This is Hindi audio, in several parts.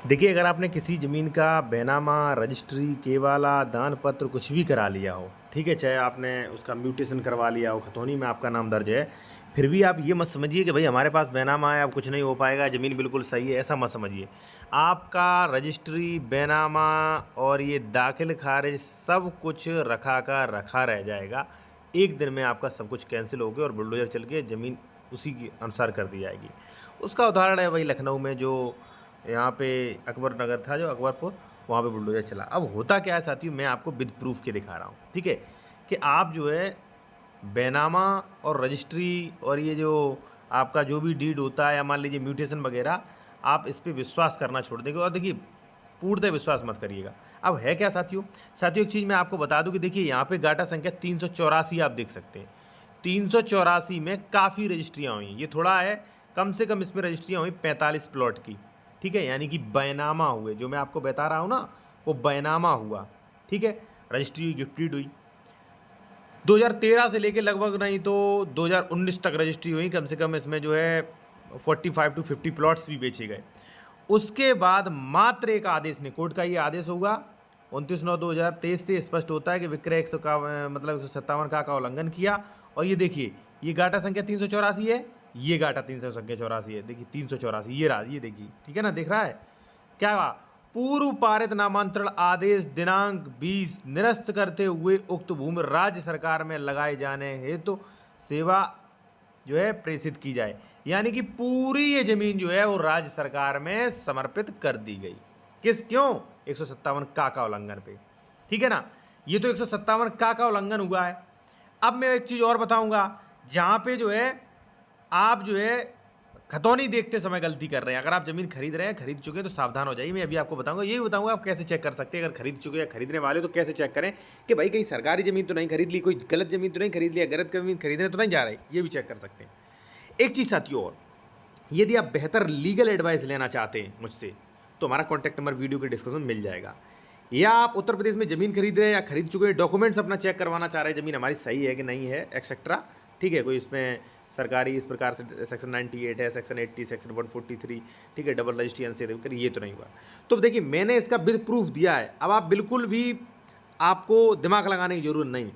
देखिए, अगर आपने किसी ज़मीन का बैनामा, रजिस्ट्री, केवाला, दान पत्र कुछ भी करा लिया हो, ठीक है? चाहे आपने उसका म्यूटेशन करवा लिया हो, खतौनी में आपका नाम दर्ज है, फिर भी आप ये मत समझिए कि भई हमारे पास बैनामा है, अब कुछ नहीं हो पाएगा, ज़मीन बिल्कुल सही है, ऐसा मत समझिए। आपका रजिस्ट्री, बैनामा और ये दाखिल-खारिज सब कुछ रखा का रखा रह जाएगा। एक दिन में आपका सब कुछ कैंसल हो के और बुलडोज़र चल के ज़मीन उसी के अनुसार कर दी जाएगी। उसका उदाहरण है वही लखनऊ में जो यहाँ पे अकबर नगर था जो अकबरपुर, वहाँ पे बुलडोज़र चला। अब होता क्या है साथियों, मैं आपको विद प्रूफ़ के दिखा रहा हूँ, ठीक है? कि आप जो है बैनामा और रजिस्ट्री और ये जो आपका जो भी डीड होता है या मान लीजिए म्यूटेशन वगैरह, आप इस पे विश्वास करना छोड़ देंगे और देखिए पूर्णतः विश्वास मत करिएगा। अब है क्या साथियों? साथियों एक चीज़ मैं आपको बता दूँ कि देखिए यहाँ पे गाटा संख्या 384 आप देख सकते हैं। 384 में काफ़ी रजिस्ट्रियाँ हुई हैं। ये थोड़ा है, कम से कम इसमें रजिस्ट्रियाँ हुई 45 प्लॉट की, ठीक है? यानी कि बैनामा हुए, जो मैं आपको बता रहा हूँ ना, वो बैनामा हुआ, ठीक है? रजिस्ट्री गिफ्ट डीड हुई। 2013 से लेके लगभग नहीं तो 2019 तक रजिस्ट्री हुई, कम से कम इसमें जो है 45 टू 50 प्लॉट्स भी बेचे गए। उसके बाद मात्र एक आदेश ने, कोर्ट का ये आदेश होगा 29/9/2023 से स्पष्ट होता है कि विक्रय 100 का मतलब 157 का उल्लंघन किया। और ये देखिए, ये गाटा संख्या 384 है, ये गाटा 384 है। देखिए 384 ये रहा, ये देखिए, ठीक है ना, दिख रहा है क्या? पूर्व पारित नामांतरण आदेश दिनांक 20 निरस्त करते हुए उक्त भूमि राज्य सरकार में लगाए जाने हेतु सेवा जो है प्रेषित की जाए। यानी कि पूरी ये जमीन जो है वो राज्य सरकार में समर्पित कर दी गई। किस क्यों? 157 का उल्लंघन पे, ठीक है ना? ये तो 157 का उल्लंघन हुआ है। अब मैं एक चीज और बताऊंगा, जहां पे जो है आप जो है खतौनी देखते समय गलती कर रहे हैं। अगर आप जमीन खरीद रहे हैं, खरीद चुके हैं, तो सावधान हो जाइए। मैं अभी आपको बताऊंगा, यही बताऊंगा आप कैसे चेक कर सकते हैं। अगर खरीद चुके हैं या खरीदने वाले हो तो कैसे चेक करें कि भाई कहीं सरकारी जमीन तो नहीं खरीद ली, कोई गलत जमीन तो नहीं खरीद लिया, गलत जमीन खरीदने तो नहीं जा रहे, ये भी चेक कर सकते हैं। एक चीज़ साथियों और, यदि आप बेहतर लीगल एडवाइस लेना चाहते हैं मुझसे, तो हमारा कॉन्टैक्ट नंबर वीडियो के डिस्क्रिप्शन में मिल जाएगा। या आप उत्तर प्रदेश में ज़मीन खरीद रहे हैं या खरीद चुके हैं, डॉक्यूमेंट्स अपना चेक करवाना चाह रहे हैं, ज़मीन हमारी सही है कि नहीं है, एक्सेट्रा, ठीक है? कोई इसमें सरकारी इस प्रकार से सेक्शन 98 है, सेक्शन 80, सेक्शन 143, ठीक है, डबल रजिस्ट्री से देकर ये तो नहीं हुआ। तो देखिए मैंने इसका विद प्रूफ दिया है। अब आप बिल्कुल भी आपको दिमाग लगाने की जरूरत नहीं।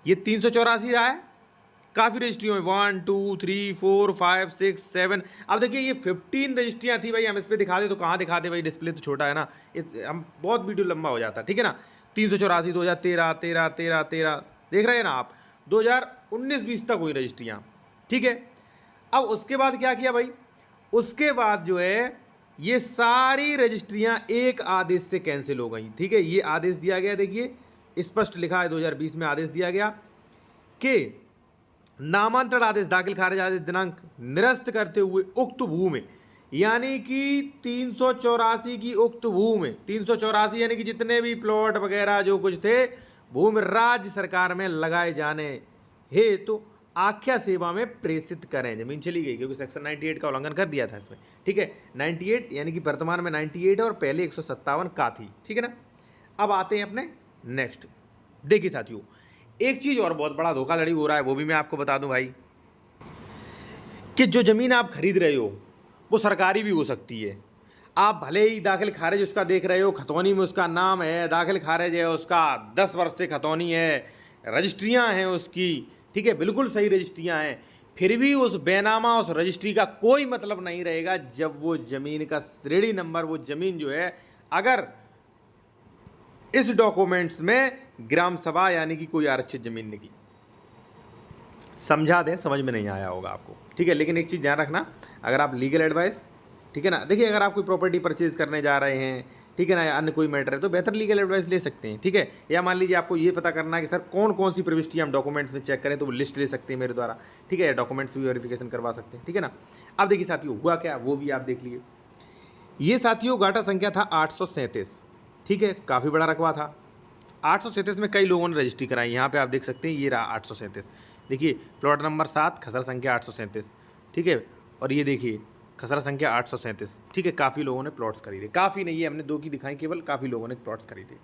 ये 384 रहा है, काफ़ी रजिस्ट्रियों में 1 2 3 4 5 6 7। अब देखिए ये 15 रजिस्ट्रियाँ थी भाई, हम इस पर दिखा दे तो कहाँ दिखा दे भाई, डिस्प्ले तो छोटा है ना, हम बहुत वीडियो लंबा हो जाता है, ठीक है ना? 384 2013 13 13 13 देख रहे हैं ना आप, 2019-20 तक हुई रजिस्ट्रियाँ, ठीक है? अब उसके बाद क्या किया भाई? उसके बाद जो है ये सारी रजिस्ट्रियाँ एक आदेश से कैंसिल हो गई, ठीक है? ये आदेश दिया गया, देखिए स्पष्ट लिखा है 2020 में आदेश दिया गया कि नामांतरण आदेश दाखिल खारिज आदेश दिनांक निरस्त करते हुए उक्त भूमि, यानी कि 384 की उक्त भूमि, 384 यानी कि जितने भी प्लॉट वगैरह जो कुछ थे, भूमि राज्य सरकार में लगाए जाने हेतु आख्या सेवा में प्रेषित करें। जमीन चली गई क्योंकि सेक्शन 98 का उल्लंघन कर दिया था इसमें, ठीक है? 98 यानी कि वर्तमान में 98 है और पहले 157 का थी, ठीक है ना? अब आते हैं अपने नेक्स्ट। देखिए साथियों, एक चीज और बहुत बड़ा धोखाधड़ी हो रहा है, वो भी मैं आपको बता दूं भाई, कि जो जमीन आप खरीद रहे हो वो सरकारी भी हो सकती है। आप भले ही दाखिल खारिज उसका देख रहे हो, खतौनी में उसका नाम है, दाखिल खारिज है उसका, 10 वर्ष से खतौनी है, रजिस्ट्रियां हैं उसकी, ठीक है, बिल्कुल सही रजिस्ट्रियां हैं, फिर भी उस बैनामा उस रजिस्ट्री का कोई मतलब नहीं रहेगा जब वो जमीन का श्रेणी नंबर, वो जमीन जो है अगर इस डॉक्यूमेंट्स में ग्राम सभा यानी कि कोई आरक्षित जमीन नहीं की। समझा दें, समझ में नहीं आया होगा आपको, ठीक है? लेकिन एक चीज़ ध्यान रखना, अगर आप लीगल एडवाइस, ठीक है ना, देखिए अगर आप कोई प्रॉपर्टी परचेज करने जा रहे हैं, ठीक है ना, या अन्य कोई मैटर है, तो बेहतर लीगल एडवाइस ले सकते हैं, ठीक है? या मान लीजिए आपको ये पता करना है कि सर कौन कौन सी प्रविष्टि हम डॉक्यूमेंट्स में चेक करें, तो वो लिस्ट ले सकते हैं मेरे द्वारा, ठीक है? डॉक्यूमेंट्स भी वेरिफिकेशन करवा सकते हैं, ठीक है ना? अब देखिए साथियों हुआ क्या, वो भी आप देख लिए। ये साथियों गाटा संख्या था 837, ठीक है, काफ़ी बड़ा रकबा था। 837 में कई लोगों ने रजिस्ट्री कराई, यहाँ पे आप देख सकते हैं, ये रहा 837। देखिए प्लॉट नंबर 7, खसरा संख्या 837, ठीक है? और ये देखिए खसरा संख्या 837, ठीक है? काफ़ी लोगों ने प्लॉट्स खरीदे, काफ़ी नहीं, ये हमने 2 की दिखाई केवल, काफ़ी लोगों ने प्लॉट्स खरीदे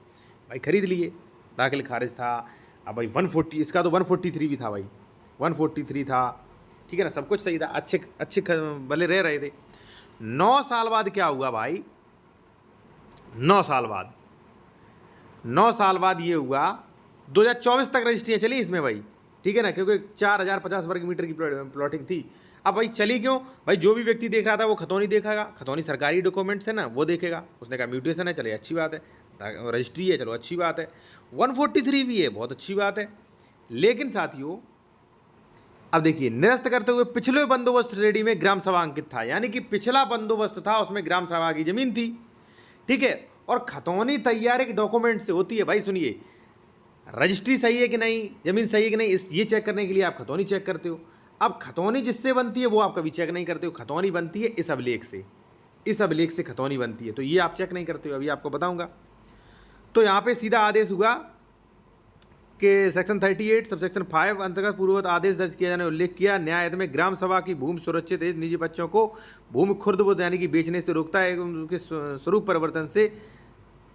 भाई, खरीद लिए, दाखिल खारिज था। अब भाई 140, इसका तो 143 भी था भाई, 143 था, ठीक है ना, सब कुछ सही था, अच्छे अच्छे भले रह रहे थे। 9 साल बाद क्या हुआ भाई? 9 साल बाद, 9 साल बाद ये हुआ। 2024 तक रजिस्ट्रियाँ चली इसमें भाई, ठीक है ना, क्योंकि 4050 वर्ग मीटर की प्लॉटिंग थी। अब भाई चली क्यों भाई, जो भी व्यक्ति देख रहा था वो खतौनी देखेगा, खतौनी सरकारी डॉक्यूमेंट्स है ना, वो देखेगा। उसने कहा म्यूटेशन है, चले अच्छी बात है, रजिस्ट्री है, चलो अच्छी बात है, 143 भी है, बहुत अच्छी बात है। लेकिन साथियों अब देखिए, निरस्त करते हुए पिछले बंदोबस्त श्रेणी में ग्राम सभा अंकित था, यानी कि पिछला बंदोबस्त था उसमें ग्राम सभा की जमीन थी, ठीक है। और खतौनी तैयार एक डॉक्यूमेंट से होती है भाई। सुनिए, रजिस्ट्री सही है कि नहीं, जमीन सही है कि नहीं, ये चेक करने के लिए आप खतौनी चेक करते हो। अब खतौनी जिससे बनती है वो आप कभी चेक नहीं करते हो। खतौनी बनती है इस अभिलेख से, इस अभिलेख से खतौनी बनती है, तो ये आप चेक नहीं करते हो, अभी आपको बताऊंगा। तो यहाँ पे सीधा आदेश हुआ कि सेक्शन 38 सब सेक्शन 5 अंतर्गत पूर्ववत आदेश दर्ज किया जाने उल्लेख किया। न्यायालय में ग्राम सभा की भूमि सुरक्षित है, निजी बच्चों को भूमि खुर्द यानी कि बेचने से रोकता है एवं उनके स्वरूप परिवर्तन से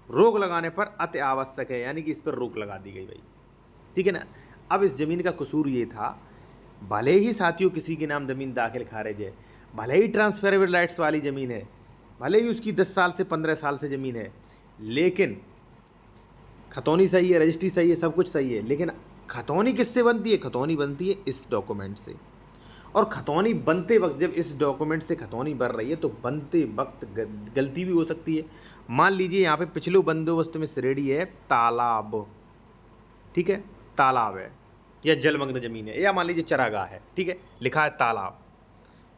रोक लगाने पर अति आवश्यक है, यानी कि इस पर रोक लगा दी गई भाई, ठीक है ना। अब इस जमीन का कसूर ये था, भले ही साथियों किसी के नाम जमीन दाखिल खारिज है, भले ही ट्रांसफरेबल राइट्स वाली ज़मीन है, भले ही उसकी 10 साल से 15 साल से ज़मीन है, लेकिन खतौनी सही है, रजिस्ट्री सही है, सब कुछ सही है, लेकिन खतौनी किससे बनती है? खतौनी बनती है इस डॉक्यूमेंट से। और खतौनी बनते वक्त, जब इस डॉक्यूमेंट से खतौनी बन रही है तो बनते वक्त गलती भी हो सकती है। मान लीजिए यहाँ पे पिछले बंदोबस्त में श्रेणी है तालाब, ठीक है, तालाब है या जलमग्न जमीन है, या मान लीजिए चरागाह है, ठीक है, लिखा है तालाब,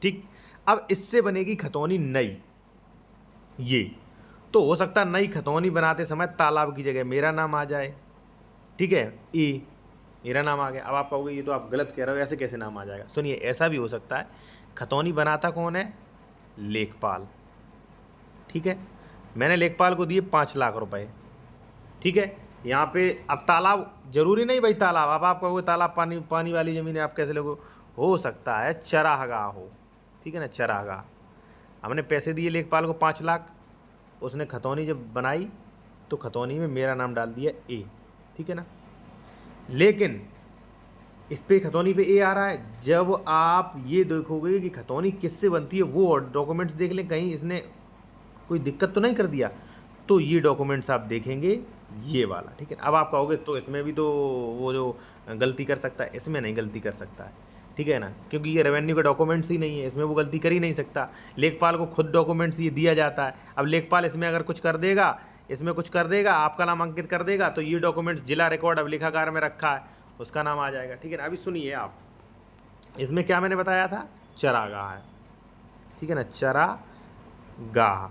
ठीक। अब इससे बनेगी खतौनी नई, ये तो हो सकता है नई खतौनी बनाते समय तालाब की जगह मेरा नाम आ जाए, ठीक है, मेरा नाम आ गया। अब आप कहोगे ये तो आप गलत कह रहे हो, ऐसे कैसे नाम आ जाएगा? सुनिए, ऐसा भी हो सकता है, खतौनी बनाता कौन है? लेखपाल, ठीक है, मैंने लेखपाल को दिए 5 लाख रुपए, ठीक है। यहाँ पे अब तालाब जरूरी नहीं भाई तालाब, अब आप कहोगे तालाब पानी वाली ज़मीन है, आप कैसे लोगों, हो सकता है चरागाह हो, ठीक है ना, चरागाह। हमने पैसे दिए लेखपाल को 5 लाख, उसने खतौनी जब बनाई तो खतौनी में मेरा नाम डाल दिया ए, ठीक है ना, लेकिन इस पे खतौनी पे ए आ रहा है। जब आप ये देखोगे कि खतौनी किससे बनती है, वो डॉक्यूमेंट्स देख लें, कहीं इसने कोई दिक्कत तो नहीं कर दिया, तो ये डॉक्यूमेंट्स आप देखेंगे, ये वाला, ठीक है। अब आप कहोगे तो इसमें भी तो वो जो गलती कर सकता है, इसमें नहीं गलती कर सकता है, ठीक है ना, क्योंकि ये रेवेन्यू का डॉक्यूमेंट्स ही नहीं है, इसमें वो गलती कर ही नहीं सकता। लेखपाल को खुद डॉक्यूमेंट्स ये दिया जाता है। अब लेखपाल इसमें अगर कुछ कर देगा, इसमें कुछ कर देगा, आपका नाम अंकित कर देगा, तो ये डॉक्यूमेंट्स जिला रिकॉर्ड अभिलेखागार में रखा है, उसका नाम आ जाएगा, ठीक है ना। अभी सुनिए आप, इसमें क्या मैंने बताया था? चरागाह है, ठीक है ना, चरागाह।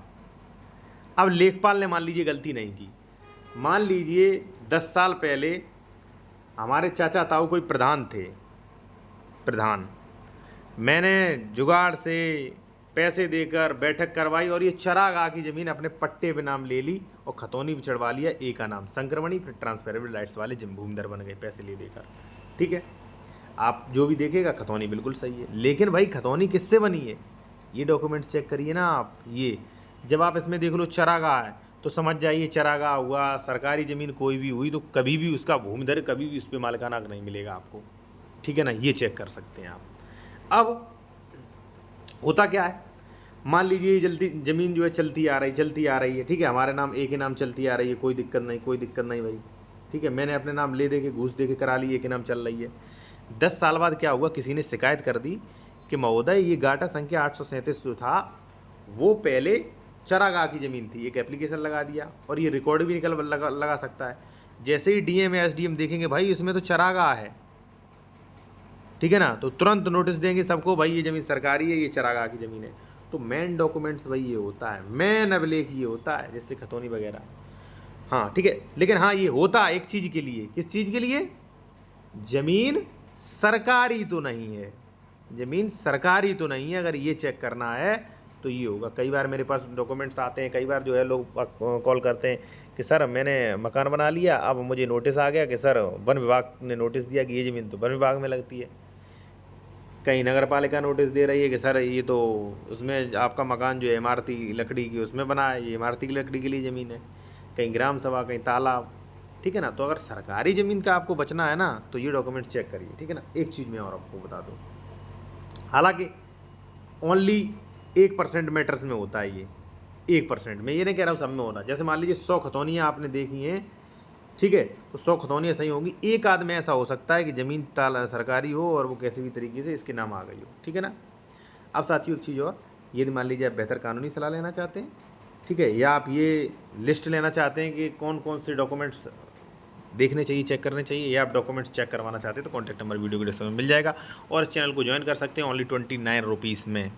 अब लेखपाल ने मान लीजिए गलती नहीं की, मान लीजिए 10 साल पहले हमारे चाचा ताऊ कोई प्रधान थे, प्रधान, मैंने जुगाड़ से पैसे देकर बैठक करवाई और ये चरागाह की ज़मीन अपने पट्टे पे नाम ले ली और खतौनी भी चढ़वा लिया ए का नाम, संक्रमणी, फिर ट्रांसफरेबल राइट्स वाले भूमिदर बन गए पैसे ले देकर, ठीक है। आप जो भी देखेगा खतौनी बिल्कुल सही है, लेकिन भाई खतौनी किससे बनी है? ये डॉक्यूमेंट्स चेक करिए ना आप। ये जब आप इसमें देख लो चरागाह है तो समझ जाइए चरागाह हुआ, सरकारी ज़मीन कोई भी हुई तो कभी भी उसका भूमिदर, कभी भी उस पर मालिकाना नहीं मिलेगा आपको, ठीक है ना, ये चेक कर सकते हैं आप। अब होता क्या है, मान लीजिए जल्दी ज़मीन जो है चलती आ रही है, ठीक है, हमारे नाम ए के नाम चलती आ रही है, कोई दिक्कत नहीं भाई, ठीक है, मैंने अपने नाम ले दे के घूस दे के करा ली, ए के नाम चल रही है। 10 साल बाद क्या हुआ, किसी ने शिकायत कर दी कि महोदय ये गाटा संख्या 837 जो था वो पहले चरागाह की ज़मीन थी, एक एप्लीकेशन लगा दिया और ये रिकॉर्ड भी लगा सकता है। जैसे ही डीएम या एसडीएम देखेंगे भाई इसमें तो चरागाह है, ठीक है ना, तो तुरंत नोटिस देंगे सबको, भाई ये ज़मीन सरकारी है, ये चरागाह की ज़मीन है। तो मेन डॉक्यूमेंट्स भाई ये होता है, मेन अभिलेख ये होता है, जैसे खतौनी वगैरह, हाँ ठीक है। लेकिन हाँ ये होता एक चीज़ के लिए, किस चीज़ के लिए? ज़मीन सरकारी तो नहीं है, ज़मीन सरकारी तो नहीं है, अगर ये चेक करना है तो ये होगा। कई बार मेरे पास डॉक्यूमेंट्स आते हैं, कई बार जो है लोग कॉल करते हैं कि सर मैंने मकान बना लिया, अब मुझे नोटिस आ गया कि सर वन विभाग ने नोटिस दिया कि ये ज़मीन तो वन विभाग में लगती है, कहीं नगर पालिका नोटिस दे रही है कि सर ये तो उसमें आपका मकान जो है इमारती लकड़ी की उसमें बना है, ये इमारती की लकड़ी के लिए ज़मीन है, कहीं ग्राम सभा, कहीं तालाब, ठीक है ना। तो अगर सरकारी ज़मीन का आपको बचना है ना तो ये डॉक्यूमेंट चेक करिए, ठीक है ना। एक चीज़ मैं और आपको बता दूँ, हालांकि ओनली 1% मैटर्स में होता है ये, 1%। मैं ये नहीं कह रहा हूँ सब में होना, जैसे मान लीजिए 100 खतौनियाँ आपने देखी हैं, ठीक है, तो 100 खतौनियाँ सही होंगी, एक आध में ऐसा हो सकता है कि ज़मीन ताल सरकारी हो और वो कैसे भी तरीके से इसके नाम आ गई हो, ठीक है ना। अब साथियों एक चीज़ और, यदि मान लीजिए आप बेहतर कानूनी सलाह लेना चाहते हैं, ठीक है, या आप ये लिस्ट लेना चाहते हैं कि कौन कौन से डॉक्यूमेंट्स देखने चाहिए, चेक करने चाहिए, या आप डॉक्यूमेंट्स चेक करवाना चाहते हैं, तो कॉन्टैक्ट नंबर वीडियो के डिस्क्रिप्शन में मिल जाएगा और इस चैनल को ज्वाइन कर सकते हैं ओनली 29 रुपीज़ में।